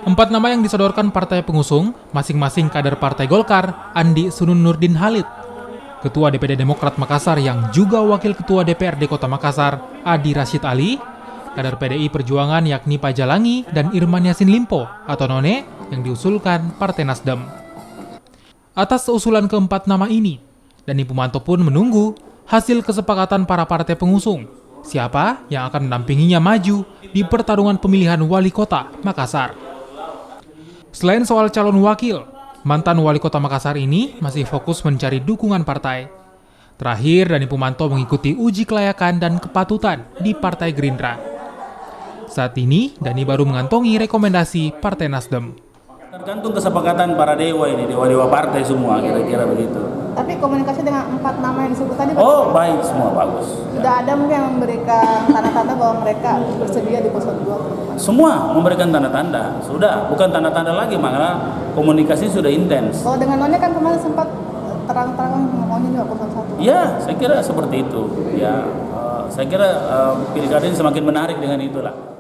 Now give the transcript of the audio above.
Empat nama yang disodorkan partai pengusung, masing-masing kader Partai Golkar, Andi Sunun Nurdin Halid, Ketua DPD Demokrat Makassar yang juga Wakil Ketua DPRD Kota Makassar, Adi Rashid Ali, kader PDI Perjuangan yakni Pajalangi dan Irman Yasin Limpo atau None yang diusulkan Partai Nasdem. Atas usulan keempat nama ini, Dani Pumanto pun menunggu hasil kesepakatan para partai pengusung, siapa yang akan mendampinginya maju di pertarungan pemilihan wali kota Makassar. Selain soal calon wakil, mantan wali kota Makassar ini masih fokus mencari dukungan partai. Terakhir, Dani Pumanto mengikuti uji kelayakan dan kepatutan di Partai Gerindra. Saat ini, Dani baru mengantongi rekomendasi Partai Nasdem. Tergantung kesepakatan para dewa ini, dewa-dewa partai semua, kira-kira begitu. Tapi komunikasi dengan empat nama yang disebut tadi, Oh, baik, semua bagus. sudah ada mungkin yang memberikan tanda-tanda bahwa mereka bersedia di 02. Semua memberikan tanda-tanda, sudah, bukan tanda-tanda lagi, maka komunikasi sudah intens. Kalau dengan Nonnya kan kemarin sempat terang-terangan ngomongnya juga 01. Ya, saya kira seperti itu. Ya, saya kira pilkada ini semakin menarik dengan itulah.